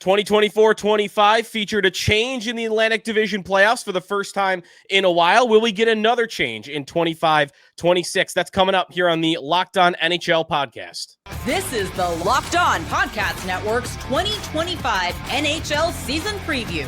2024-25 featured a change in the Atlantic Division playoffs for the first time in a while. Will we get another change in 25-26? That's coming up here on the Locked On NHL podcast. This is the Locked On Podcast Network's 2025 NHL season preview.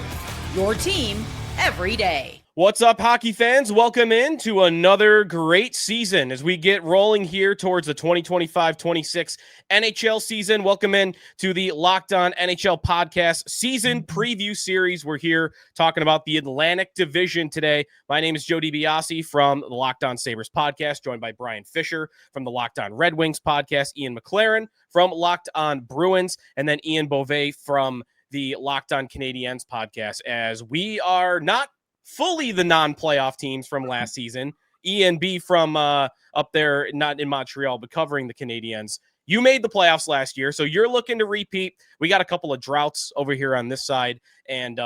Your team every day. What's up, hockey fans? Welcome in to another great season as we get rolling here towards the 2025-26 NHL season. Welcome in to the Locked On NHL podcast season preview series. We're here talking about the Atlantic Division today. My name is Joe DiBiase from the Locked On Sabres podcast, joined by Brian Fisher from the Locked On Red Wings podcast, Ian McLaren from Locked On Bruins, and then Ian Boisvert from the Locked On Canadiens podcast, as we are not fully the non-playoff teams from last season. Ian B from up there, not in Montreal, but covering the Canadiens. You made the playoffs last year, so you're looking to repeat. We got a couple of droughts over here on this side, and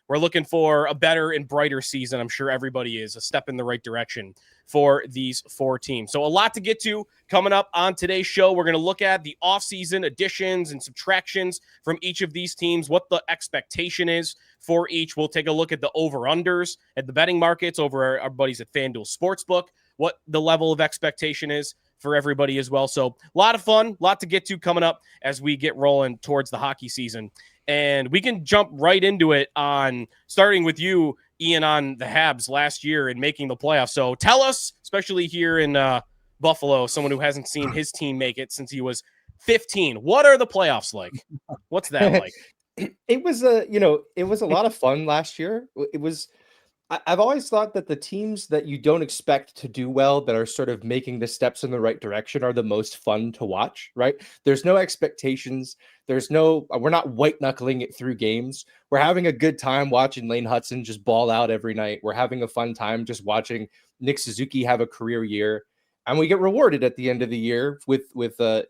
we're looking for a better and brighter season. I'm sure everybody is a step in the right direction for these four teams. So a lot to get to coming up on today's show. We're going to look at the offseason additions and subtractions from each of these teams, what the expectation is for each. We'll take a look at the over-unders at the betting markets over our buddies at FanDuel Sportsbook, what the level of expectation is for everybody as well. So a lot of fun, a lot to get to coming up as we get rolling towards the hockey season. And we can jump right into it on starting with you, Ian, on the Habs last year and making the playoffs. So tell us, especially here in Buffalo, someone who hasn't seen his team make it since he was 15. What are the playoffs like? What's that like? It was a lot of fun last year. I've always thought that the teams that you don't expect to do well, that are sort of making the steps in the right direction, are the most fun to watch, right? There's no expectations. We're not white knuckling it through games. We're having a good time watching Lane Hudson just ball out every night. We're having a fun time just watching Nick Suzuki have a career year. And we get rewarded at the end of the year with a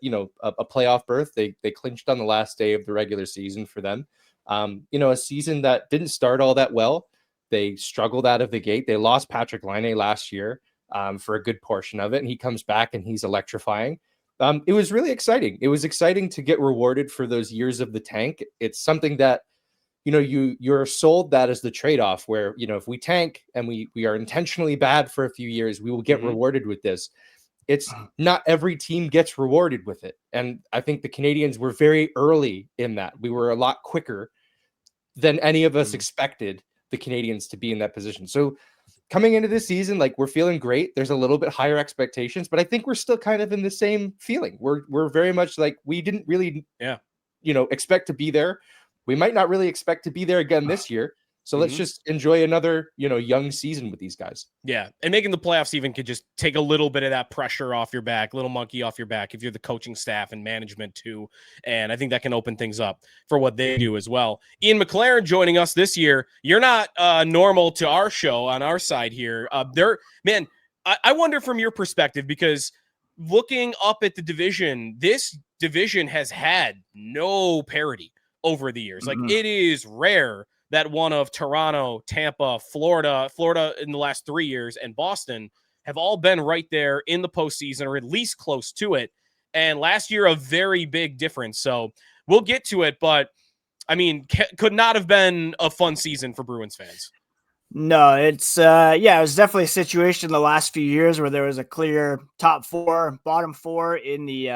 playoff berth. They clinched on the last day of the regular season for them. A season that didn't start all that well. They struggled out of the gate. They lost Patrick Laine last year for a good portion of it, and he comes back and he's electrifying. It was really exciting. It was exciting to get rewarded for those years of the tank. It's something that, you're sold that as the trade-off where, if we tank and we are intentionally bad for a few years, we will get rewarded with this. It's not every team gets rewarded with it. And I think the Canadiens were very early in that. We were a lot quicker than any of us expected the Canadiens to be in that position. So coming into this season, we're feeling great. There's a little bit higher expectations, but I think we're still kind of in the same feeling. We're very much like, we didn't really, expect to be there. We might not really expect to be there again this year. So let's just enjoy another, young season with these guys. Yeah. And making the playoffs even could just take a little bit of that pressure off your back, little monkey off your back if you're the coaching staff and management too. And I think that can open things up for what they do as well. Ian McLaren joining us this year. You're not normal to our show on our side here. I wonder from your perspective, because looking up at the division, this division has had no parity over the years. It is rare that one of Toronto, Tampa, Florida in the last 3 years, and Boston have all been right there in the postseason, or at least close to it. And last year, a very big difference. So we'll get to it, but could not have been a fun season for Bruins fans. No, it's it was definitely a situation the last few years where there was a clear top four, bottom four in the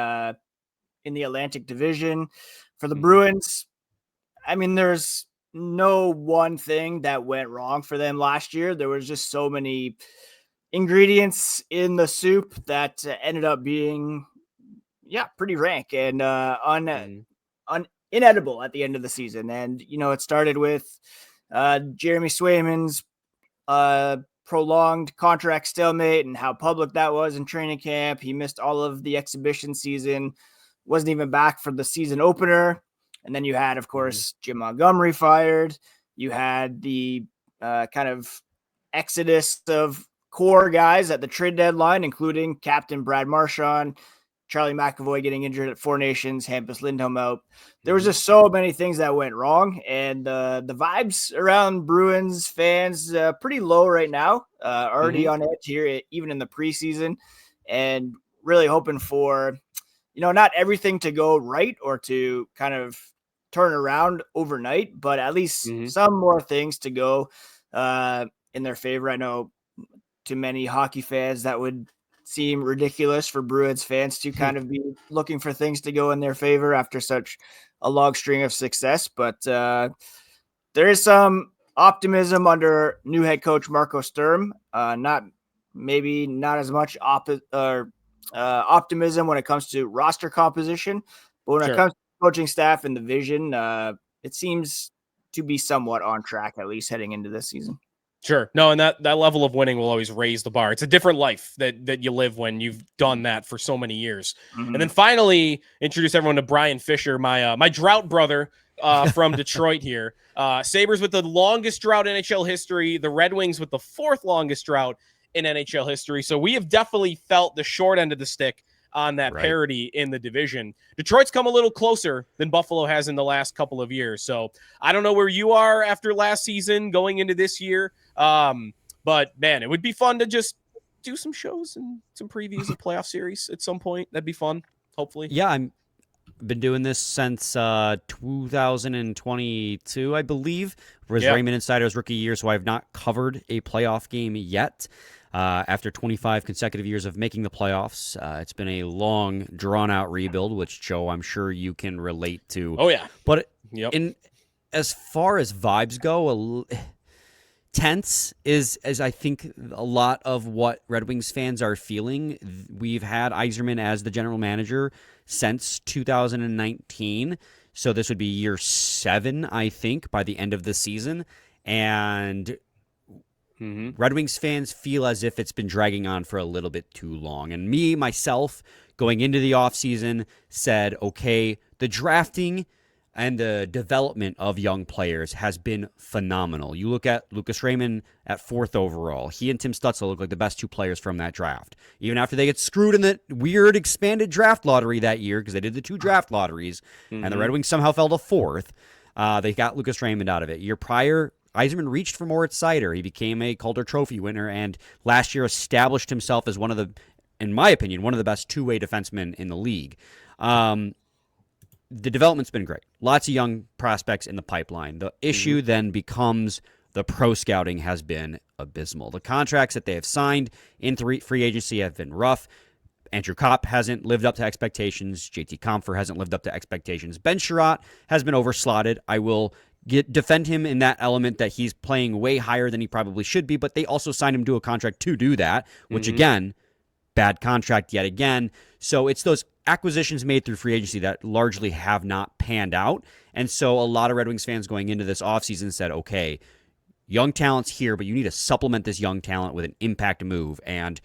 Atlantic Division. For the Bruins, there's no one thing that went wrong for them last year. There was just so many ingredients in the soup that ended up being, pretty rank and inedible at the end of the season. And, it started with Jeremy Swayman's prolonged contract stalemate and how public that was in training camp. He missed all of the exhibition season, wasn't even back for the season opener. And then you had, of course, Jim Montgomery fired. You had the kind of exodus of core guys at the trade deadline, including Captain Brad Marchand, Charlie McAvoy getting injured at Four Nations, Hampus Lindholm out. There was just so many things that went wrong. And the vibes around Bruins fans pretty low right now, already on edge here, even in the preseason. And really hoping for, not everything to go right or to kind of turn around overnight, but at least some more things to go in their favor. I know to many hockey fans that would seem ridiculous for Bruins fans to kind of be looking for things to go in their favor after such a long string of success. But there is some optimism under new head coach Marco Sturm. Not as much optimism when it comes to roster composition, but when it comes to coaching staff and the vision, it seems to be somewhat on track, at least heading into this season. Sure. No, and that level of winning will always raise the bar. It's a different life that you live when you've done that for so many years. And then finally, introduce everyone to Brian Fisher, my drought brother from Detroit here. Sabres with the longest drought in NHL history, the Red Wings with the fourth longest drought in NHL history. So we have definitely felt the short end of the stick on that parity in the division. Detroit's come a little closer than Buffalo has in the last couple of years. So I don't know where you are after last season going into this year. But man, it would be fun to just do some shows and some previews of playoff series at some point. That'd be fun, hopefully. Yeah, I've been doing this since 2022, I believe. Was Raymond Insider's rookie year, so I have not covered a playoff game yet. After 25 consecutive years of making the playoffs, it's been a long, drawn-out rebuild, which, Joe, I'm sure you can relate to. Oh, yeah. But as far as vibes go, tense is I think a lot of what Red Wings fans are feeling. We've had Yzerman as the general manager since 2019, so this would be year 7, I think, by the end of the season. And Red Wings fans feel as if it's been dragging on for a little bit too long. And myself, going into the offseason, said, okay, the drafting and the development of young players has been phenomenal. You look at Lucas Raymond at 4th overall. He and Tim Stützle look like the best 2 players from that draft. Even after they get screwed in the weird expanded draft lottery that year, because they did the 2 draft lotteries, and the Red Wings somehow fell to 4th, they got Lucas Raymond out of it. Year prior, Yzerman reached for Moritz Seider. He became a Calder Trophy winner, and last year established himself as one of the, in my opinion, one of the best two-way defensemen in the league. The development's been great. Lots of young prospects in the pipeline. The issue then becomes the pro scouting has been abysmal. The contracts that they have signed in free agency have been rough. Andrew Kopp hasn't lived up to expectations. JT Compher hasn't lived up to expectations. Ben Sherratt has been overslotted. I will defend him in that element that he's playing way higher than he probably should be, but they also signed him to a contract to do that, which again, bad contract yet again. So it's those acquisitions made through free agency that largely have not panned out. And so a lot of Red Wings fans going into this offseason said, okay, young talent's here, but you need to supplement this young talent with an impact move. And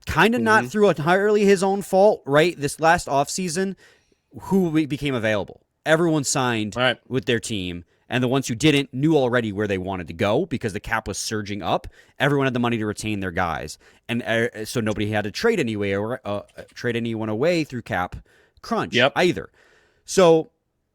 kind of not through entirely his own fault, right? This last offseason, who became available? Everyone signed with their team, and the ones who didn't knew already where they wanted to go because the cap was surging up. Everyone had the money to retain their guys, and so nobody had to trade trade anyone away through cap crunch either. So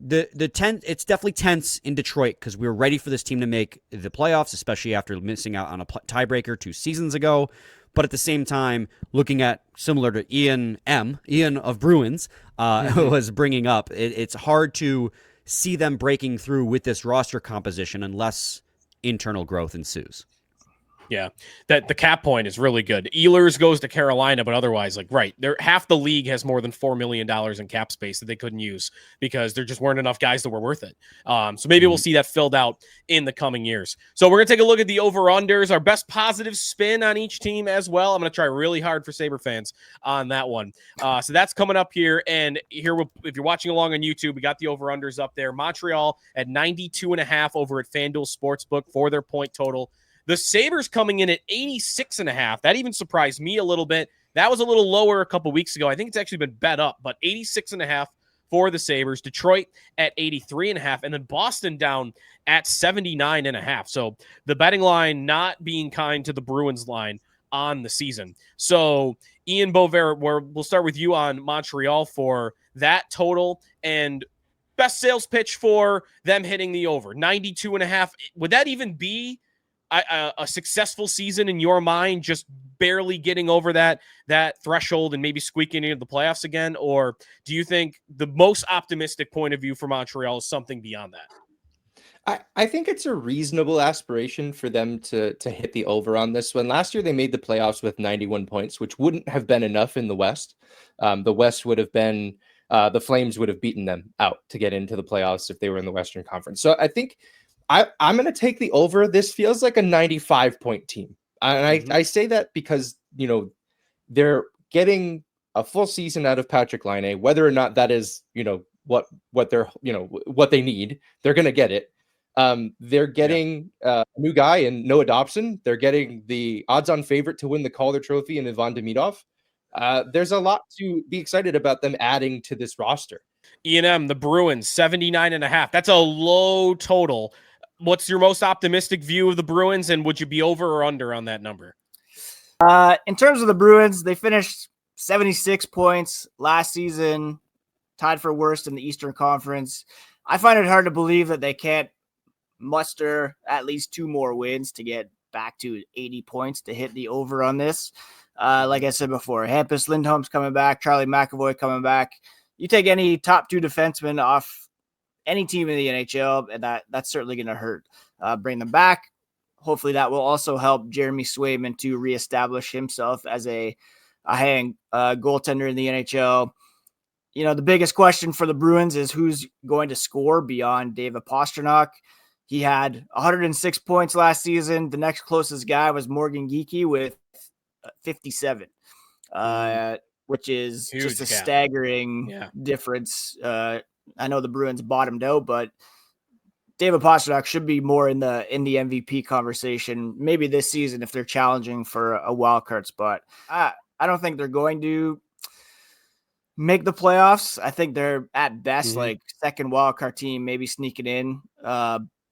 it's definitely tense in Detroit because we were ready for this team to make the playoffs, especially after missing out on a tiebreaker 2 seasons ago. But at the same time, looking at similar to Ian of Bruins was bringing up, it's hard to see them breaking through with this roster composition unless internal growth ensues. Yeah, that the cap point is really good. Ehlers goes to Carolina, but otherwise, half the league has more than $4 million in cap space that they couldn't use because there just weren't enough guys that were worth it. So maybe we'll see that filled out in the coming years. So we're going to take a look at the over-unders, our best positive spin on each team as well. I'm going to try really hard for Sabre fans on that one. So that's coming up here. And here, if you're watching along on YouTube, we got the over-unders up there. Montreal at 92.5 over at FanDuel Sportsbook for their point total. The Sabres coming in at 86.5. That even surprised me a little bit. That was a little lower a couple weeks ago. I think it's actually been bet up, but 86.5 for the Sabres. Detroit at 83.5, and then Boston down at 79.5. So the betting line not being kind to the Bruins line on the season. So Ian Boisvert, we'll start with you on Montreal for that total and best sales pitch for them hitting the over 92.5. Would that even be a successful season in your mind, just barely getting over that threshold and maybe squeaking into the playoffs again? Or do you think the most optimistic point of view for Montreal is something beyond that? I think it's a reasonable aspiration for them to hit the over on this one. Last year, they made the playoffs with 91 points, which wouldn't have been enough in the West. The West would have been, the Flames would have beaten them out to get into the playoffs if they were in the Western Conference. So I think I'm going to take the over. This feels like a 95-point team. And I say that because, they're getting a full season out of Patrick Laine, whether or not that is, what they're, what they need, they're going to get it. They're getting a new guy in Noah Dobson. They're getting the odds-on favorite to win the Calder Trophy in Ivan Demidov. There's a lot to be excited about them adding to this roster. E&M, the Bruins, 79.5. That's a low total. What's your most optimistic view of the Bruins, and would you be over or under on that number? In terms of the Bruins, they finished 76 points last season, tied for worst in the Eastern Conference. I find it hard to believe that they can't muster at least 2 more wins to get back to 80 points to hit the over on this. Like I said before, Hampus Lindholm's coming back, Charlie McAvoy coming back. You take any top 2 defensemen off any team in the NHL, and that's certainly going to hurt. Bring them back. Hopefully that will also help Jeremy Swayman to reestablish himself as a high-end goaltender in the NHL. The biggest question for the Bruins is who's going to score beyond David Pastrnak. He had 106 points last season. The next closest guy was Morgan Geekie with 57, which is Huge just a gap. Staggering difference. I know the Bruins bottomed out, but David Pastrnak should be more in the MVP conversation, maybe this season if they're challenging for a wild card spot. I don't think they're going to make the playoffs. I think they're at best like second wild card team, maybe sneaking in.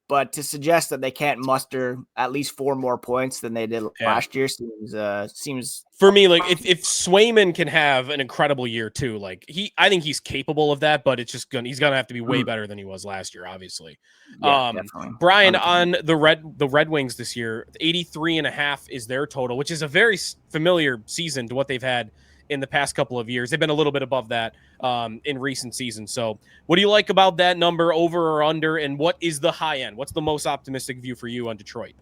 But to suggest that they can't muster at least 4 more points than they did last year seems for me, like if Swayman can have an incredible year too, like I think he's capable of that, but it's just he's gonna have to be way better than he was last year, obviously. Definitely. Brian, 100%. On the Red Wings this year, 83.5 is their total, which is a very familiar season to what they've had in the past couple of years. They've been a little bit above that in recent seasons. So what do you like about that number, over or under, and what is the high end? What's the most optimistic view for you on Detroit?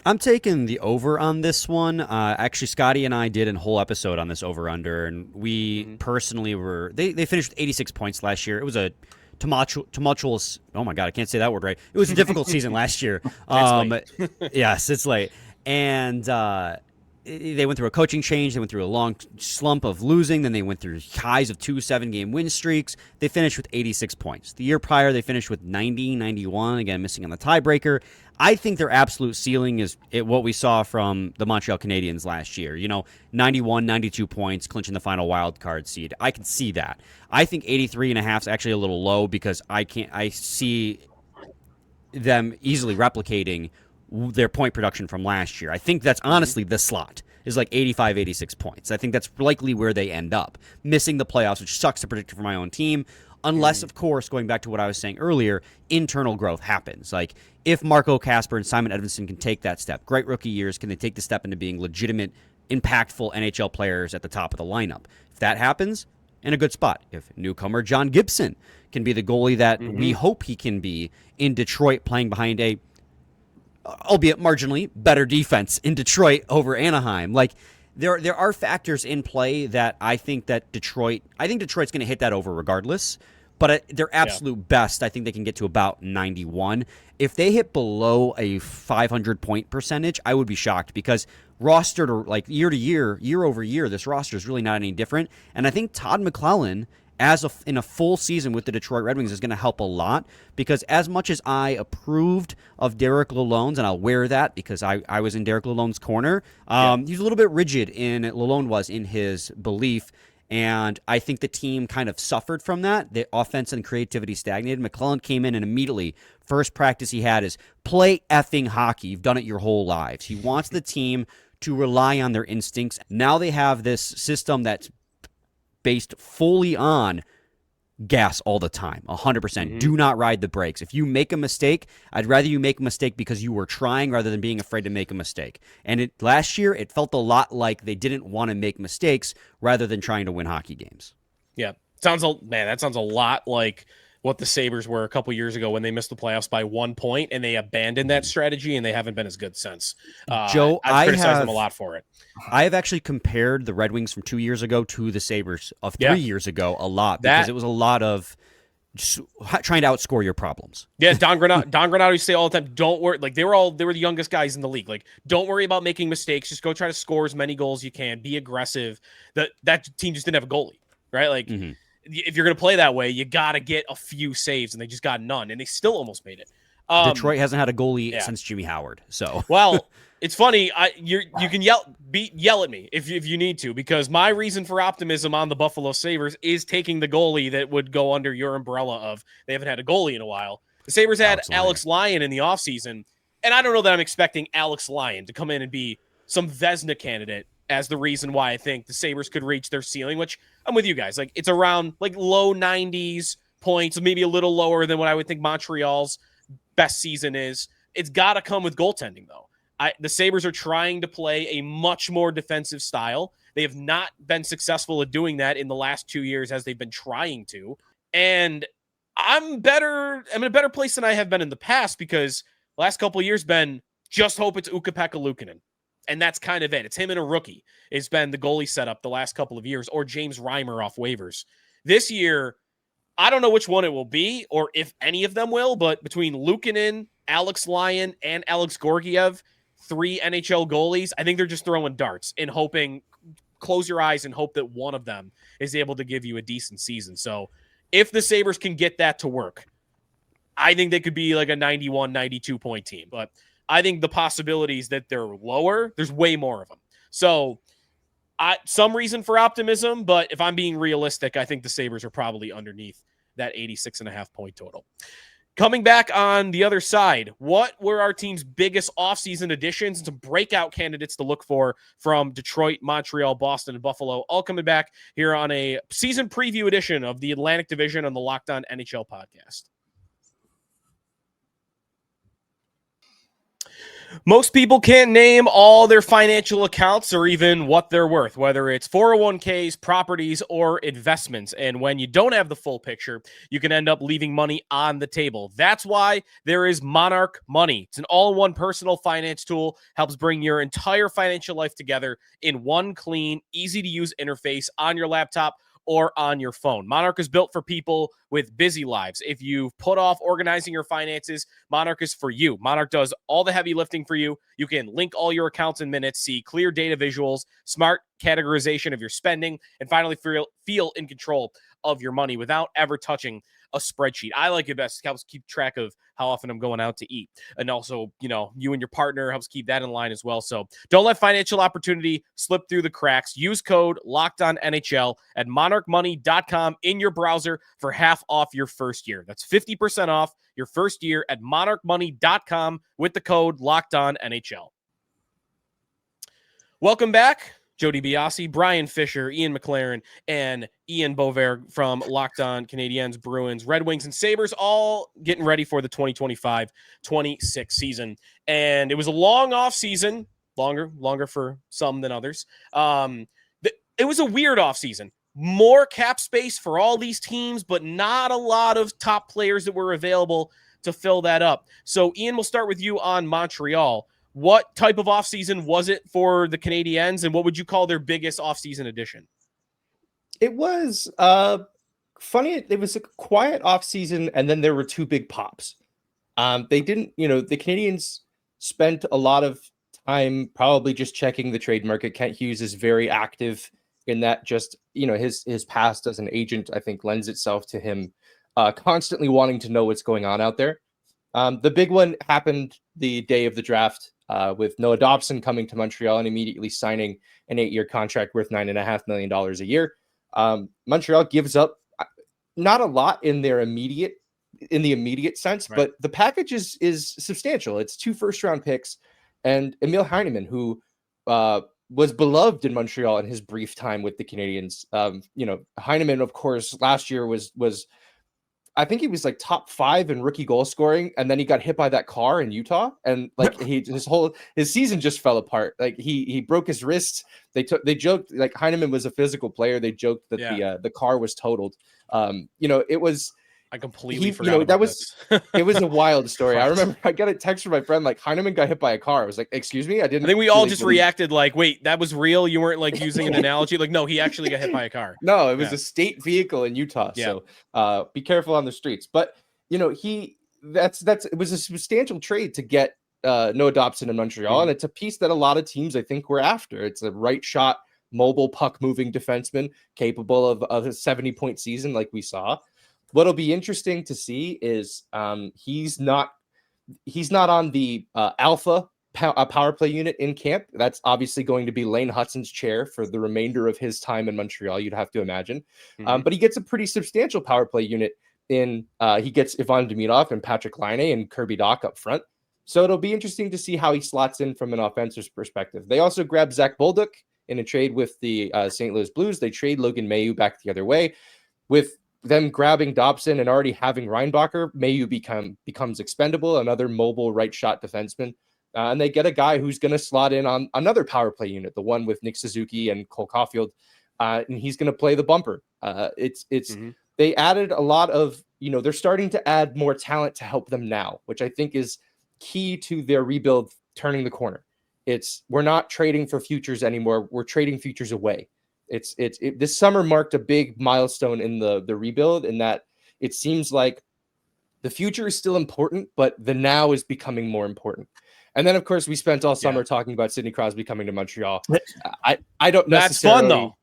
I'm taking the over on this one. Actually, Scotty and I did a whole episode on this over-under, and we personally were – they finished with 86 points last year. It was a tumultuous – oh, my God, I can't say that word right. It was a difficult season last year. Yes, it's late. And they went through a coaching change. They went through a long slump of losing. Then they went through highs of 2 7-game win streaks. They finished with 86 points. The year prior, they finished with 90, 91, again, missing on the tiebreaker. I think their absolute ceiling is what we saw from the Montreal Canadiens last year. 91, 92 points, clinching the final wild card seed. I can see that. I think 83.5 is actually a little low because I see them easily replicating their point production from last year. I think that's honestly the slot is like 85, 86 points. I think that's likely where they end up. Missing the playoffs, which sucks to predict for my own team, unless, of course, going back to what I was saying earlier, internal growth happens. Like, if Marco Kasper and Simon Edvinsson can take that step, great rookie years, can they take the step into being legitimate, impactful NHL players at the top of the lineup? If that happens, in a good spot. If newcomer John Gibson can be the goalie that we hope he can be in Detroit, playing behind a albeit marginally better defense in Detroit over Anaheim. Like, there are factors in play that I think Detroit's going to hit that over regardless, but at their absolute best, I think they can get to about 91. If they hit below a 500-point percentage, I would be shocked because rostered or like year to year, year over year, this roster is really not any different. And I think Todd McLellan, in a full season with the Detroit Red Wings, is going to help a lot because as much as I approved of Derek Lalonde's, and I'll wear that because I was in Derek Lalonde's corner, he's a little bit rigid Lalonde was in his belief, and I think the team kind of suffered from that. The offense and creativity stagnated. McLellan came in and immediately, first practice he had is play effing hockey. You've done it your whole lives. He wants the team to rely on their instincts. Now they have this system that's based fully on gas all the time. 100%. Mm-hmm. Do not ride the brakes. If you make a mistake, I'd rather you make a mistake because you were trying rather than being afraid to make a mistake. And last year, it felt a lot like they didn't want to make mistakes rather than trying to win hockey games. Yeah. That sounds a lot like what the Sabres were a couple years ago when they missed the playoffs by 1 point and they abandoned that strategy and they haven't been as good since. Joe, I've criticized them a lot for it. I have actually compared the Red Wings from 2 years ago to the Sabres of 3 years ago a lot because it was a lot of just trying to outscore your problems. Yeah, Don Granato used to say all the time, don't worry. Like they were the youngest guys in the league. Like, don't worry about making mistakes. Just go try to score as many goals as you can. Be aggressive. That team just didn't have a goalie, right? Like if you're going to play that way, you got to get a few saves, and they just got none, and they still almost made it. Detroit hasn't had a goalie since Jimmy Howard. So well, it's funny. You can yell at me if you need to, because my reason for optimism on the Buffalo Sabres is taking the goalie that would go under your umbrella of they haven't had a goalie in a while. The Sabres had Alex Lyon in the offseason, and I don't know that I'm expecting Alex Lyon to come in and be some Vezina candidate as the reason why I think the Sabres could reach their ceiling, which I'm with you guys. Like it's around like low 90s points, maybe a little lower than what I would think Montreal's best season is. It's got to come with goaltending, though. The Sabres are trying to play a much more defensive style. They have not been successful at doing that in the last 2 years as they've been trying to. And I'm in a better place than I have been in the past because the last couple of years been just hope it's Ukko-Pekka Luukkonen. And that's kind of it. It's him and a rookie. It's been the goalie setup the last couple of years, or James Reimer off waivers. This year, I don't know which one it will be or if any of them will, but between Luukkonen, Alex Lyon, and Alex Georgiev, 3 NHL goalies, I think they're just throwing darts and hoping, close your eyes and hope that one of them is able to give you a decent season. So if the Sabres can get that to work, I think they could be like a 91, 92 point team. But I think the possibilities that they're lower, there's way more of them. So some reason for optimism, but if I'm being realistic, I think the Sabres are probably underneath that 86.5 point total. Coming back on the other side, what were our team's biggest offseason additions and some breakout candidates to look for from Detroit, Montreal, Boston, and Buffalo? All coming back here on a season preview edition of the Atlantic Division on the Locked On NHL podcast. Most people can't name all their financial accounts or even what they're worth, whether it's 401ks, properties, or investments. And when you don't have the full picture, you can end up leaving money on the table. That's why there is Monarch Money. It's an all-in-one personal finance tool, helps bring your entire financial life together in one clean, easy-to-use interface on your laptop or on your phone. Monarch is built for people with busy lives. If you've put off organizing your finances, Monarch is for you. Monarch does all the heavy lifting for you. You can link all your accounts in minutes, see clear data visuals, smart categorization of your spending, and finally feel in control of your money without ever touching a spreadsheet. I like it best. It helps keep track of how often I'm going out to eat. And also, you and your partner helps keep that in line as well. So don't let financial opportunity slip through the cracks. Use code LOCKEDONNHL at monarchmoney.com in your browser for half off your first year. That's 50% off your first year at monarchmoney.com with the code LOCKEDONNHL. Welcome back. Joe DiBiase, Brian Fisher, Ian McLaren, and Ian Boisvert from Locked On Canadiens, Bruins, Red Wings, and Sabres, all getting ready for the 2025-26 season. And it was a long off season, longer for some than others. It was a weird off season. More cap space for all these teams, but not a lot of top players that were available to fill that up. So, Ian, we'll start with you on Montreal. What type of offseason was it for the Canadiens, and what would you call their biggest offseason addition? It was funny. It was a quiet offseason, and then there were 2 big pops. They didn't, the Canadiens spent a lot of time probably just checking the trade market. Kent Hughes is very active in that. Just, his past as an agent, I think, lends itself to him constantly wanting to know what's going on out there. The big one happened the day of the draft with Noah Dobson coming to Montreal and immediately signing an 8-year contract worth $9.5 million a year. Montreal gives up not a lot in the immediate sense, right, but the package is substantial. It's 2 first-round picks and Emil Heinemann, who was beloved in Montreal in his brief time with the Canadiens. Heineman, of course, last year was I think he was like top 5 in rookie goal scoring, and then he got hit by that car in Utah, and like his season just fell apart. Like he broke his wrist. They joked like Heineman was a physical player. They joked that the car was totaled. It was. I completely forgot about this. It was a wild story. I remember I got a text from my friend like Heineman got hit by a car. I was like, "Excuse me, I didn't." I think we all just reacted like, "Wait, that was real? You weren't like using an analogy?" Like, no, he actually got hit by a car. No, it was a state vehicle in Utah. Yeah. So be careful on the streets. But it was a substantial trade to get Noah Dobson in Montreal, and it's a piece that a lot of teams I think were after. It's a right shot, mobile puck moving defenseman capable of a 70-point season like we saw. What'll be interesting to see is he's not on the alpha power play unit in camp. That's obviously going to be Lane Hutson's chair for the remainder of his time in Montreal, you'd have to imagine. But he gets a pretty substantial power play unit in he gets Ivan Demidov and Patrick Laine and Kirby Dach up front. So it'll be interesting to see how he slots in from an offensive perspective. They also grabbed Zach Bolduc in a trade with the St. Louis Blues. They trade Logan Mailloux back the other way. With them grabbing Dobson and already having Reinbacher, Mailloux becomes expendable, another mobile right shot defenseman. And they get a guy who's going to slot in on another power play unit, the one with Nick Suzuki and Cole Caulfield, and he's going to play the bumper. They added a lot of, they're starting to add more talent to help them now, which I think is key to their rebuild turning the corner. We're not trading for futures anymore. We're trading futures away. This summer marked a big milestone in the rebuild, in that it seems like the future is still important, but the now is becoming more important. And then, of course, we spent all summer talking about Sidney Crosby coming to Montreal. I don't necessarily. That's fun, though.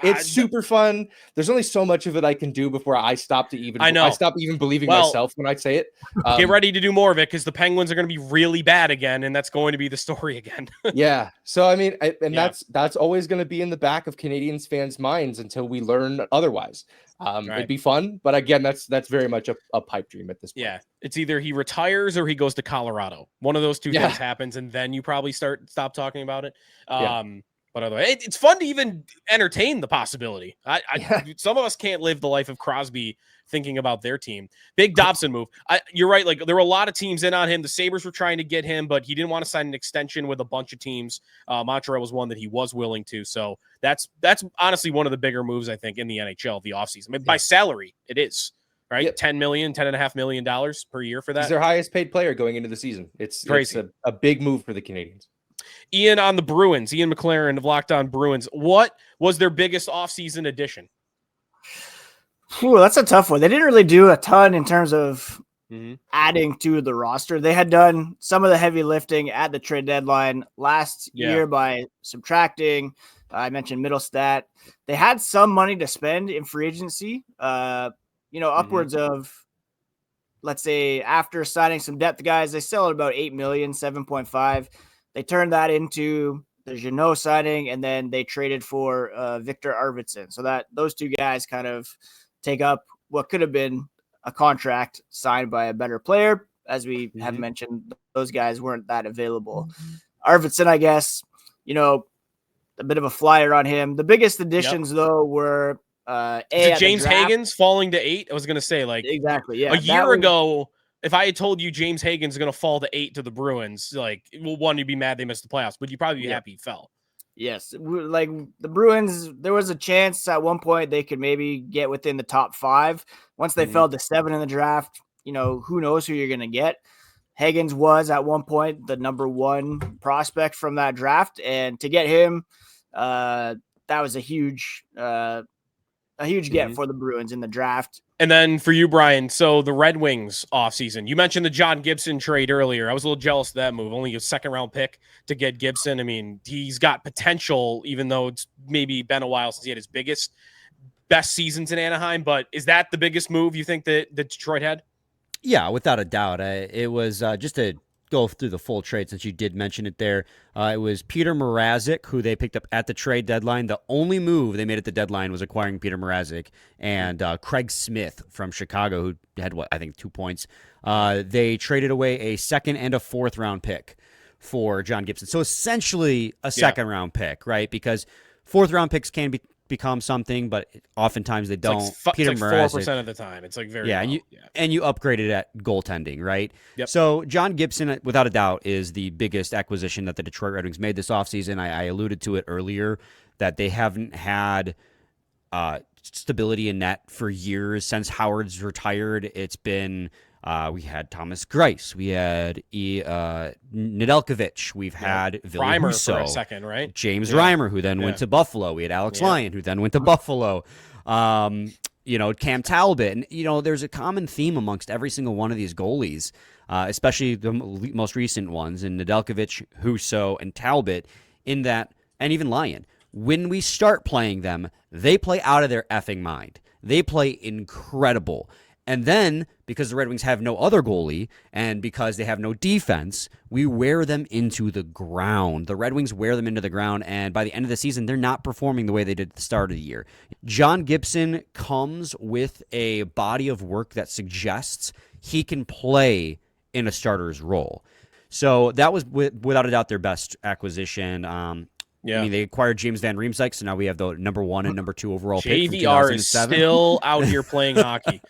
It's super fun. There's only so much of it I can do before I stop even believing myself when I say it. Get ready to do more of it, because the Penguins are going to be really bad again, and that's going to be the story again. Yeah. So I mean, that's always going to be in the back of Canadiens fans' minds until we learn otherwise. It'd be fun, but again, that's very much a pipe dream at this point. Yeah, it's either he retires or he goes to Colorado. One of those two things happens, and then you probably stop talking about it. But otherwise, it's fun to even entertain the possibility. Some of us can't live the life of Crosby thinking about their team. Big Dobson move. You're right. Like, there were a lot of teams in on him. The Sabres were trying to get him, but he didn't want to sign an extension with a bunch of teams. Montreal was one that he was willing to. So that's honestly one of the bigger moves, I think, in the NHL the offseason. I mean, by salary, it is. Right? Yep. $10.5 million per year for that. He's their highest paid player going into the season. It's crazy. It's a big move for the Canadiens. Ian on the Bruins, Ian McLaren of Locked On Bruins. What was their biggest offseason addition? That's a tough one. They didn't really do a ton in terms of adding to the roster. They had done some of the heavy lifting at the trade deadline last year by subtracting. I mentioned Middlestat. They had some money to spend in free agency, upwards of, let's say, after signing some depth guys, they sell at about $8 million, 7.5. They turned that into the Jeannot signing, and then they traded for Victor Arvidsson. So that those two guys kind of take up what could have been a contract signed by a better player. As we have mentioned, those guys weren't that available. Arvidsson, I guess, a bit of a flyer on him. The biggest additions, though, were James Hagen's falling to 8. I was going to say, exactly. Yeah, a year ago, if I had told you James Hagen's going to fall to 8 to the Bruins, you'd be mad they missed the playoffs, but you'd probably be happy he fell. Yes. Like the Bruins, there was a chance at one point they could maybe get within the top 5. Once they fell to 7 in the draft, who knows who you're going to get. Hagens was at one point the number 1 prospect from that draft. And to get him, that was a huge get for the Bruins in the draft. And then for you, Brian, so the Red Wings offseason. You mentioned the John Gibson trade earlier. I was a little jealous of that move. Only a second-round pick to get Gibson. I mean, he's got potential, even though it's maybe been a while since he had his best seasons in Anaheim. But is that the biggest move you think that Detroit had? Yeah, without a doubt. It was just to go through the full trade, since you did mention it there. It was Peter Mrazek, who they picked up at the trade deadline. The only move they made at the deadline was acquiring Peter Mrazek, and Craig Smith from Chicago, who had, 2 points. They traded away a second and a 4th round pick for John Gibson. So essentially a second round pick, right? Because fourth round picks can become something, but oftentimes they don't. Peter Mrazek, 4% of the time. It's like very low. And you upgraded at goaltending, right? Yep. So John Gibson, without a doubt, is the biggest acquisition that the Detroit Red Wings made this offseason. I alluded to it earlier that they haven't had stability in net for years since Howard's retired. It's been we had Thomas Greiss, we had Nedeljkovic, we've had Ville Reimer Husso, for a second, right? James Reimer, who then went to Buffalo. We had Alex Lyon, who then went to Buffalo. Cam Talbot. And, there's a common theme amongst every single one of these goalies, especially the most recent ones, in Nedeljkovic, Husso, and Talbot, in that, and even Lyon. When we start playing them, they play out of their effing mind. They play incredible. And then, because the Red Wings have no other goalie, and because they have no defense, we wear them into the ground. The Red Wings wear them into the ground, and by the end of the season, they're not performing the way they did at the start of the year. John Gibson comes with a body of work that suggests he can play in a starter's role. So that was, without a doubt, their best acquisition. I mean, they acquired James Van Riemsdyk, so now we have the number 1 and number 2 overall pick from 2007. JVR is still out here playing hockey.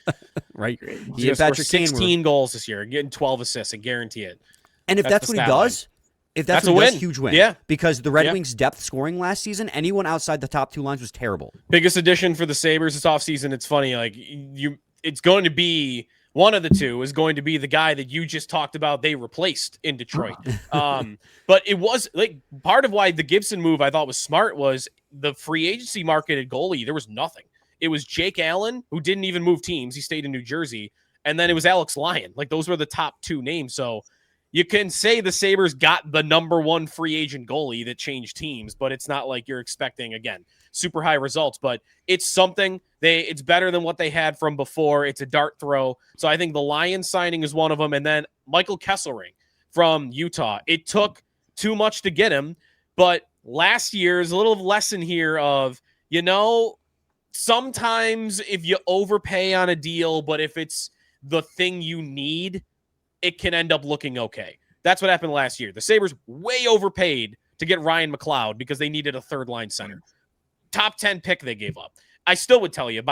Right. He has Patrick 16 goals this year, getting 12 assists. I guarantee it. And if that's what he does, that's a what he win. does, huge win. Yeah. Because the Red Wings' depth scoring last season, anyone outside the top 2 lines was terrible. Biggest addition for the Sabres this offseason. It's funny, it's going to be one of the two is going to be the guy that you just talked about they replaced in Detroit. But it was part of why the Gibson move I thought was smart was the free agency marketed goalie. There was nothing. It was Jake Allen, who didn't even move teams. He stayed in New Jersey. And then it was Alex Lyon. Those were the top 2 names. So you can say the Sabres got the number 1 free agent goalie that changed teams, but it's not like you're expecting, again, super high results, but it's something. It's better than what they had from before. It's a dart throw. So I think the Lions signing is one of them. And then Michael Kesselring from Utah. It took too much to get him, but last year is a little lesson here of, sometimes if you overpay on a deal, but if it's the thing you need, it can end up looking okay. That's what happened last year. The Sabres way overpaid to get Ryan McLeod because they needed a third line center. Top 10 pick they gave up. I still would tell you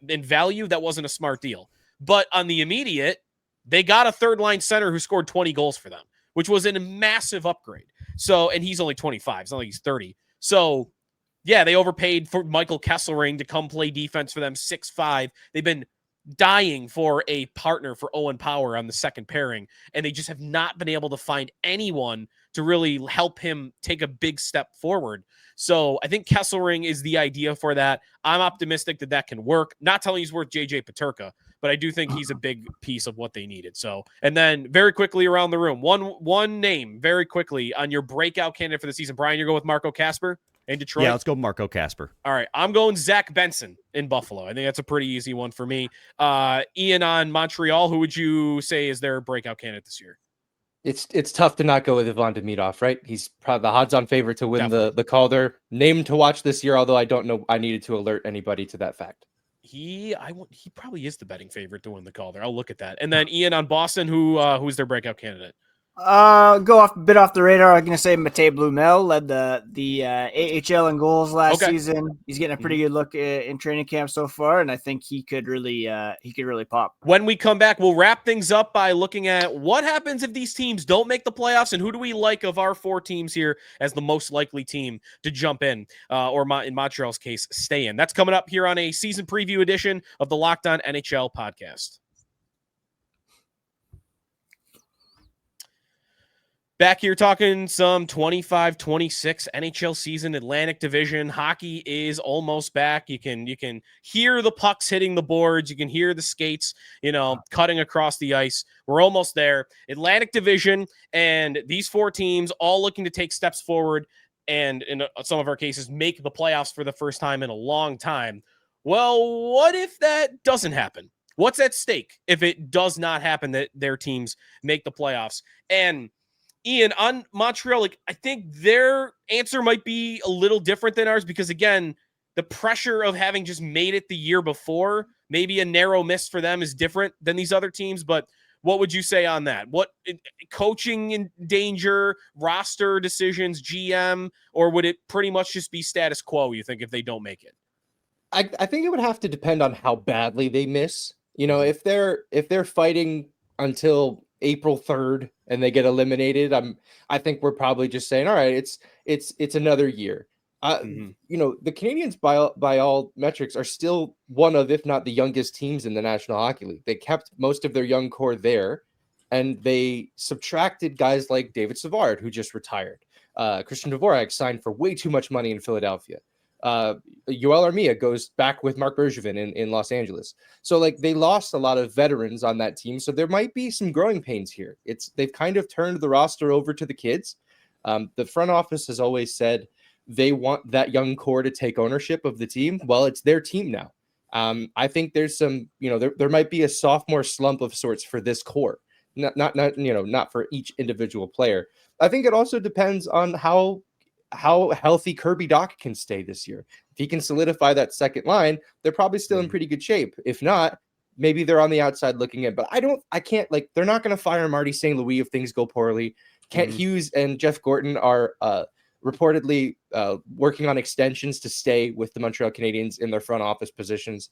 in value, that wasn't a smart deal. But on the immediate, they got a third line center who scored 20 goals for them, which was a massive upgrade. So, and he's only 25. It's not like he's 30. So, yeah, they overpaid for Michael Kesselring to come play defense for them, 6'5". They've been dying for a partner for Owen Power on the second pairing, and they just have not been able to find anyone to really help him take a big step forward. So I think Kesselring is the idea for that. I'm optimistic that can work. Not telling you he's worth JJ Peterka, but I do think he's a big piece of what they needed. So, and then very quickly around the room, one name very quickly on your breakout candidate for the season. Brian, you're going with Marco Kasper in Detroit? Yeah, let's go Marco Kasper. All right, I'm going Zach Benson in Buffalo. I think that's a pretty easy one for me. Ian on Montreal, who would you say is their breakout candidate this year? It's tough to not go with Ivan Demidov, right? He's probably the odds-on favorite to win the Calder. Name to watch this year, although I don't know. I needed to alert anybody to that fact. He probably is the betting favorite to win the Calder. I'll look at that. And then Ian on Boston, who's their breakout candidate? Go a bit off the radar. I'm going to say Matej Blumel led the AHL in goals last season. He's getting a pretty good look in training camp so far, and I think he could really pop. When we come back, we'll wrap things up by looking at what happens if these teams don't make the playoffs, and who do we like of our 4 teams here as the most likely team to jump in, or in Montreal's case, stay in. That's coming up here on a season preview edition of the Locked On NHL podcast. Back here talking some 25-26 NHL season, Atlantic Division. Hockey is almost back. You can hear the pucks hitting the boards. You can hear the skates, cutting across the ice. We're almost there. Atlantic Division, and these 4 teams all looking to take steps forward and, in some of our cases, make the playoffs for the first time in a long time. Well, what if that doesn't happen? What's at stake if it does not happen that their teams make the playoffs? And Ian, on Montreal, I think their answer might be a little different than ours because, again, the pressure of having just made it the year before, maybe a narrow miss for them is different than these other teams. But What would you say on that? What coaching in danger, roster decisions, GM, or would it pretty much just be status quo, you think, if they don't make it? I think it would have to depend on how badly they miss. If they're fighting until April 3rd and they get eliminated, I think we're probably just saying, all right, it's another year. The Canadiens by all metrics are still one of, if not the youngest teams in the National Hockey League. They kept most of their young core there, and they subtracted guys like David Savard, who just retired. Christian Dvorak signed for way too much money in Philadelphia. Yoel Armia goes back with Mark Bergevin in Los Angeles. So they lost a lot of veterans on that team. So there might be some growing pains here. They've kind of turned the roster over to the kids. The front office has always said they want that young core to take ownership of the team. Well, it's their team now. I think there's some, there might be a sophomore slump of sorts for this core, not for each individual player. I think it also depends on how healthy Kirby Dach can stay this year. If he can solidify that second line, they're probably still in pretty good shape. If not, maybe they're on the outside looking in. But they're not going to fire Marty St. Louis if things go poorly. Kent Hughes and Jeff Gorton are reportedly working on extensions to stay with the Montreal Canadiens in their front office positions.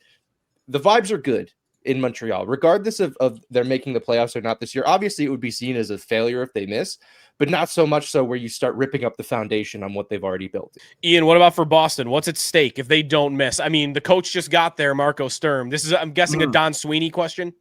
The vibes are good in Montreal, regardless of they're making the playoffs or not this year. Obviously, it would be seen as a failure if they miss, but not so much so where you start ripping up the foundation on what they've already built. Ian, what about for Boston? What's at stake if they don't miss? I mean, the coach just got there, Marco Sturm. This is, I'm guessing, a Don Sweeney question?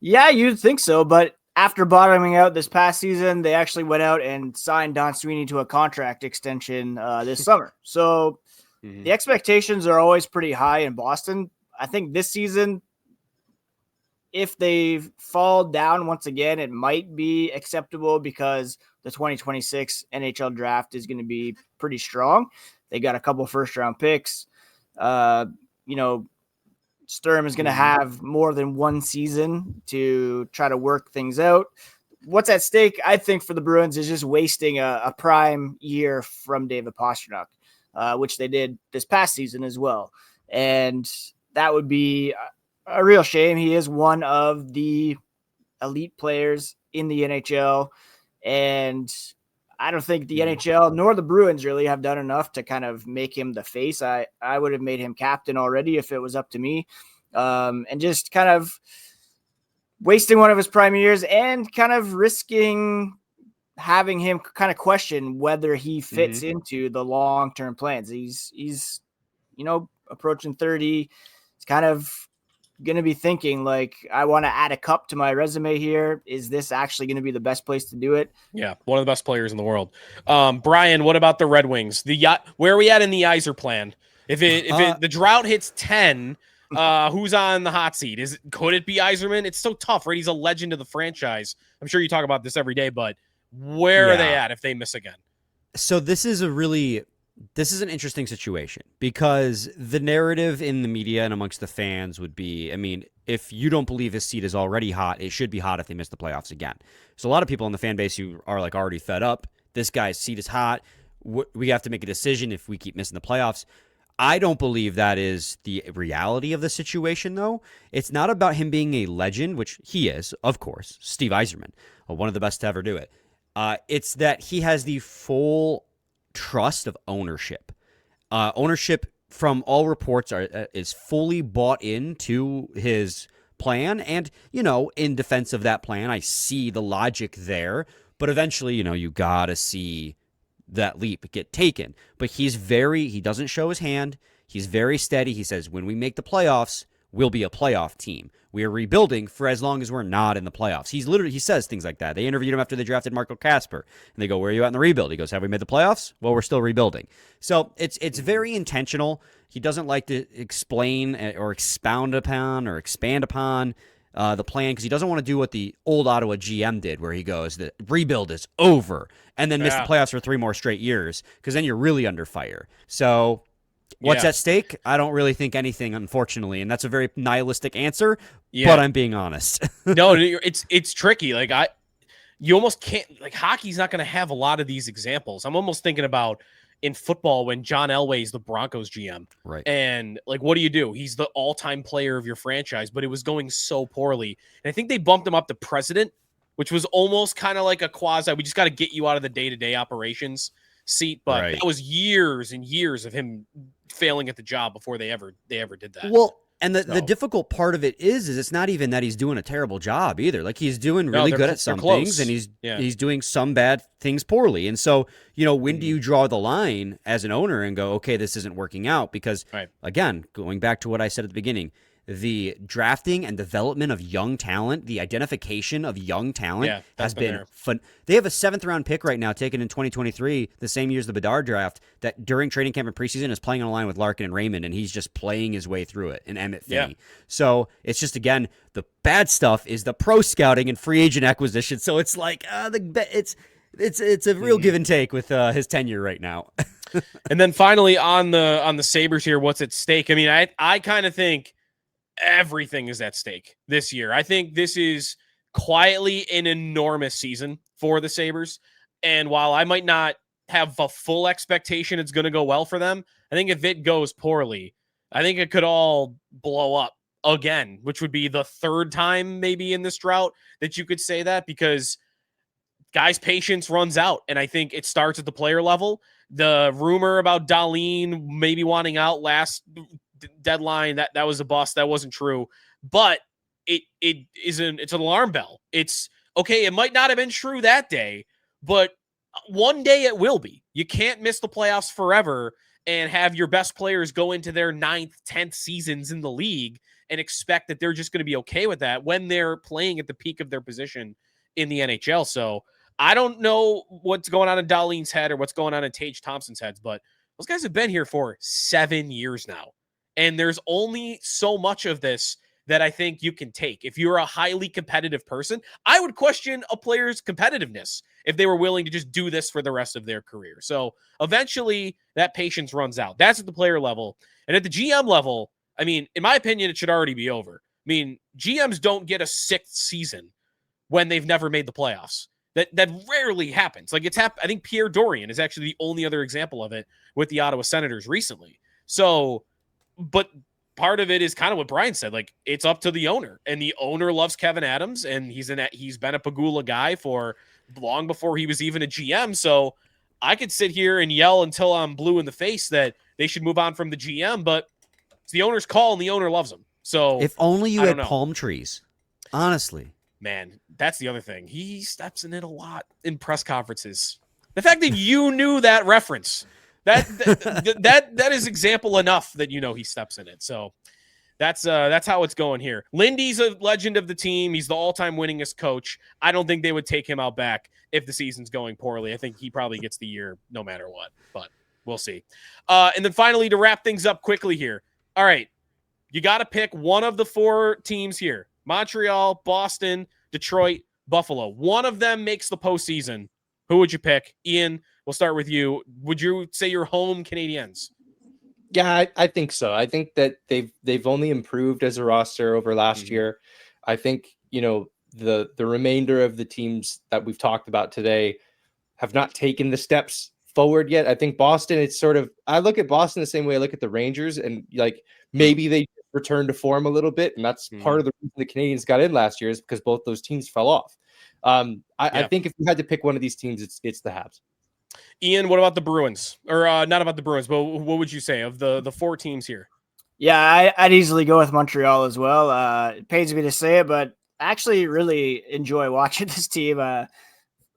Yeah, you'd think so, but after bottoming out this past season, they actually went out and signed Don Sweeney to a contract extension this summer. So the expectations are always pretty high in Boston. I think this season, if they fall down once again, it might be acceptable because the 2026 NHL draft is going to be pretty strong. They got a couple first-round picks. Sturm is going to have more than one season to try to work things out. What's at stake, I think, for the Bruins is just wasting a prime year from David Pastrnak, which they did this past season as well. And that would be a real shame. He is one of the elite players in the NHL, and I don't think the NHL nor the Bruins really have done enough to kind of make him the face. I would have made him captain already if it was up to me, and just kind of wasting one of his prime years and kind of risking having him kind of question whether he fits into the long-term plans. He's approaching 30. It's kind of going to be thinking I want to add a cup to my resume here. Is this actually going to be the best place to do it? Yeah, one of the best players in the world. Brian, what about the Red Wings? Where are we at in the Yzer plan? If the drought hits 10, who's on the hot seat? Could it be Yzerman? It's so tough, right? He's a legend of the franchise. I'm sure you talk about this every day, but where are they at if they miss again? So this is an interesting situation because the narrative in the media and amongst the fans would be, if you don't believe his seat is already hot, it should be hot if they miss the playoffs again. So a lot of people in the fan base who are already fed up, this guy's seat is hot. We have to make a decision if we keep missing the playoffs. I don't believe that is the reality of the situation, though. It's not about him being a legend, which he is, of course, Steve Yzerman, one of the best to ever do it. It's that he has the full trust of ownership. Ownership, from all reports, is fully bought into his plan. And, in defense of that plan, I see the logic there. But eventually, you got to see that leap get taken. But he doesn't show his hand. He's very steady. He says, when we make the playoffs, we'll be a playoff team. We are rebuilding for as long as we're not in the playoffs. He says things like that. They interviewed him after they drafted Marco Kasper, and they go, where are you at in the rebuild? He goes, have we made the playoffs? Well, we're still rebuilding. So it's very intentional. He doesn't like to explain or expound upon or expand upon the plan because he doesn't want to do what the old Ottawa GM did, where he goes, the rebuild is over, and then miss the playoffs for 3 more straight years, because then you're really under fire. So what's at stake? I don't really think anything, unfortunately, and that's a very nihilistic answer, but I'm being honest. No, it's tricky. You almost can't, hockey's not going to have a lot of these examples. I'm almost thinking about in football when John Elway's the Broncos GM. Right. And like, what do? He's the all-time player of your franchise, but it was going so poorly. And I think they bumped him up to president, which was almost kind of like a quasi, we just got to get you out of the day-to-day operations seat. But Right. that was years and years of him failing at the job before they ever did that. Well, and the difficult part of it is it's not even that he's doing a terrible job either. Like, he's doing really good at some things, and he's doing some bad things poorly. And so, when do you draw the line as an owner and go, okay, this isn't working out? Because again, going back to what I said at the beginning, the drafting and development of young talent, the identification of young talent has been fun. They have a 7th-round pick right now taken in 2023, the same year as the Bedard draft, that during training camp and preseason is playing on a line with Larkin and Raymond, and he's just playing his way through it, and Emmett Finney. So it's just, again, the bad stuff is the pro scouting and free agent acquisition. So it's like it's a real give and take with his tenure right now. And then finally on the Sabres here, what's at stake? I mean, I kind of think everything is at stake this year. I think this is quietly an enormous season for the Sabres. And while I might not have a full expectation it's going to go well for them, I think if it goes poorly, I think it could all blow up again, which would be the 3rd time maybe in this drought that you could say that, because guys' patience runs out. And I think it starts at the player level. The rumor about Dahlin maybe wanting out last deadline, that was a bust. That wasn't true, but it's an alarm bell. It's okay. It might not have been true that day, but one day it will be. You can't miss the playoffs forever and have your best players go into their 9th, 10th seasons in the league and expect that they're just going to be okay with that when they're playing at the peak of their position in the NHL. So I don't know what's going on in Dahlin's head or what's going on in Tage Thompson's heads, but those guys have been here for 7 years now. And there's only so much of this that I think you can take. If you're a highly competitive person, I would question a player's competitiveness if they were willing to just do this for the rest of their career. So eventually that patience runs out. That's at the player level. And at the GM level, I mean, in my opinion, it should already be over. I mean, GMs don't get a 6th season when they've never made the playoffs. That rarely happens. Like, I think Pierre Dorian is actually the only other example of it with the Ottawa Senators recently. So, but part of it is kind of what Brian said. Like, it's up to the owner, and the owner loves Kevin Adams, and he's been a Pagula guy for long before he was even a GM. So I could sit here and yell until I'm blue in the face that they should move on from the GM, but it's the owner's call, and the owner loves him. So if only you had palm trees, honestly. Man, that's the other thing. He steps in it a lot in press conferences. The fact that you knew that reference, that is example enough that he steps in it. So that's how it's going here. Lindy's a legend of the team. He's the all-time winningest coach. I don't think they would take him out back if the season's going poorly. I think he probably gets the year no matter what, but we'll see. And then finally, to wrap things up quickly here. All right, you got to pick one of the 4 teams here. Montreal, Boston, Detroit, Buffalo. One of them makes the postseason. Who would you pick? Ian, we'll start with you. Would you say your home Canadiens? Yeah, I think so. I think that they've only improved as a roster over last year. I think, the remainder of the teams that we've talked about today have not taken the steps forward yet. I think Boston, I look at Boston the same way I look at the Rangers, and like maybe they return to form a little bit, and that's part of the reason the Canadiens got in last year is because both those teams fell off. I think if you had to pick one of these teams, it's the Habs. Ian, what about the Bruins? Or not about the Bruins, but what would you say of the 4 teams here? Yeah, I'd easily go with Montreal as well. It pains me to say it, but I actually really enjoy watching this team.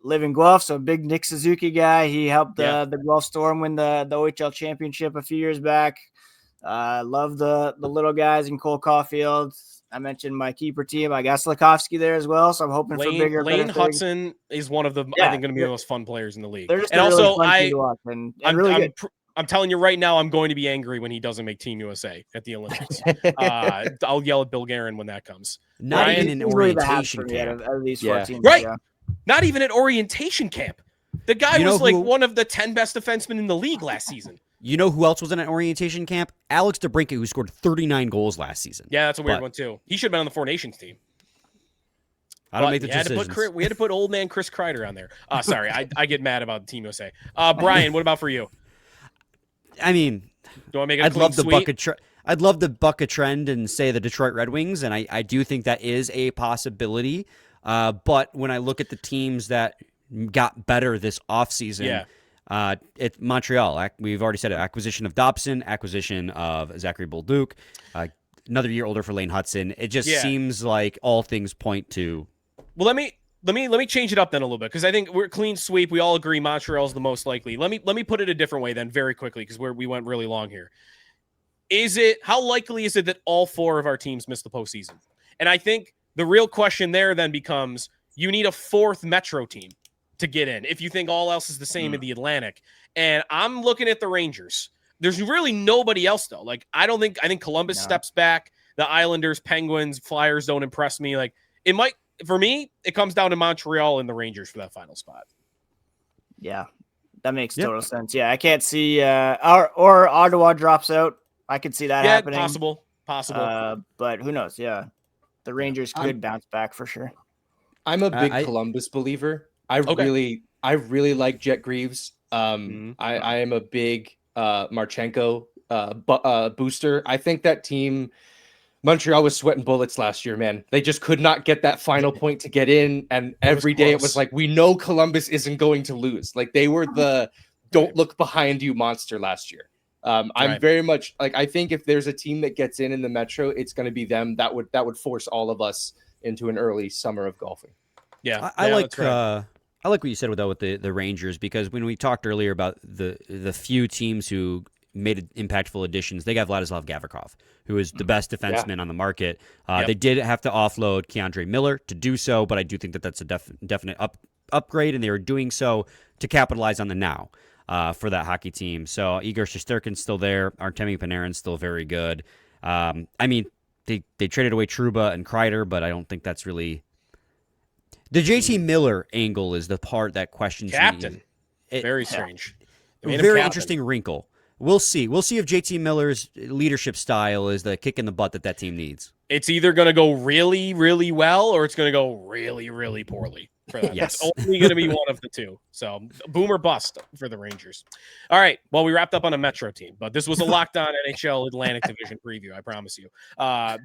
Live in Guelph, so a big Nick Suzuki guy. He helped the Guelph Storm win the OHL championship a few years back. Love the little guys in Cole Caulfield. I mentioned my keeper team. I got Slafkovsky there as well, so I'm hoping for bigger. Lane Hudson is one of the I think going to be the most fun players in the league. And also, I'm telling you right now, I'm going to be angry when he doesn't make Team USA at the Olympics. I'll yell at Bill Guerin when that comes. Not even an orientation camp. Right. Not even at orientation camp. The guy was like one of the 10 best defensemen in the league last season. You know who else was in an orientation camp? Alex DeBrincat, who scored 39 goals last season. Yeah, that's a weird one, too. He should have been on the 4 Nations team. I don't make the decisions. We had to put old man Chris Kreider on there. Sorry, I get mad about Team USA. Brian, what about for you? I mean, Do I make it a I'd clean love the sweep? I'd love to buck a trend and say the Detroit Red Wings, and I do think that is a possibility. But when I look at the teams that got better this offseason, it's Montreal. We've already said it. Acquisition of Dobson, acquisition of Zachary Bolduc, another year older for Lane Hudson. It just seems like all things point to. Well, let me change it up then a little bit, because I think we're clean sweep. We all agree Montreal's the most likely. Let me put it a different way then, very quickly, because we went really long here. How likely is it that all 4 of our teams miss the postseason? And I think the real question there then becomes, you need a 4th Metro team to get in if you think all else is the same in the Atlantic. And I'm looking at the Rangers. There's really nobody else though. Like, I think Columbus steps back. The Islanders, Penguins, Flyers don't impress me. Like, for me, it comes down to Montreal and the Rangers for that final spot. Yeah, that makes total sense. Yeah, I can't see or Ottawa drops out. I could see that happening. Possible. But who knows? Yeah, the Rangers could bounce back for sure. I'm a big Columbus believer. I really like Jet Greaves. I am a big Marchenko booster. I think that team, Montreal, was sweating bullets last year, man. They just could not get that final point to get in. And every day it was like, we know Columbus isn't going to lose. Like, they were the don't look behind you monster last year. I'm very much like, I think if there's a team that gets in the Metro, it's going to be them. That would force all of us into an early summer of golfing. Yeah, I like what you said with the Rangers, because when we talked earlier about the few teams who made impactful additions, they got Vladislav Gavrikov, who is the best defenseman on the market. They did have to offload Keandre Miller to do so, but I do think that that's a definite upgrade, and they were doing so to capitalize on the now. For that hockey team. So Igor Shesterkin's still there. Artemi Panarin's still very good. I mean, they traded away Trouba and Kreider, but I don't think that's really... The JT Miller angle is the part that questions captain. me. Very strange. Very interesting wrinkle. We'll see. We'll see if JT Miller's leadership style is the kick in the butt that team needs. It's either going to go really, really well, or it's going to go really, really poorly. For that. Yes. It's only going to be one of the two. So boom or bust for the Rangers. All right. Well, we wrapped up on a Metro team, but this was a Locked On NHL Atlantic Division preview. I promise you.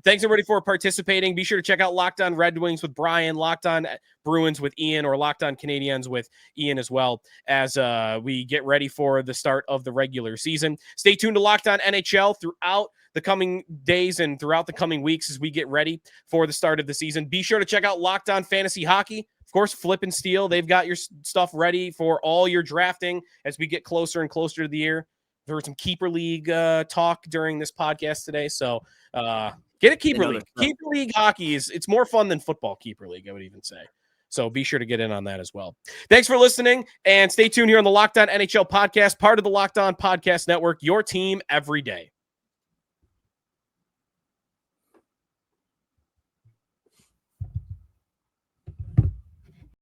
Thanks everybody for participating. Be sure to check out Locked On Red Wings with Brian, Locked On Bruins with Ian, or Locked On Canadiens with Ian as well, as we get ready for the start of the regular season. Stay tuned to Locked On NHL throughout the coming days and throughout the coming weeks as we get ready for the start of the season. Be sure to check out Locked On Fantasy Hockey. Of course, Flip and Steal, they've got your stuff ready for all your drafting as we get closer and closer to the year. There was some Keeper League talk during this podcast today, so get a Keeper League. Keeper League hockey it's more fun than football. Keeper League, I would even say. So be sure to get in on that as well. Thanks for listening, and stay tuned here on the Locked On NHL podcast, part of the Locked On Podcast Network, your team every day.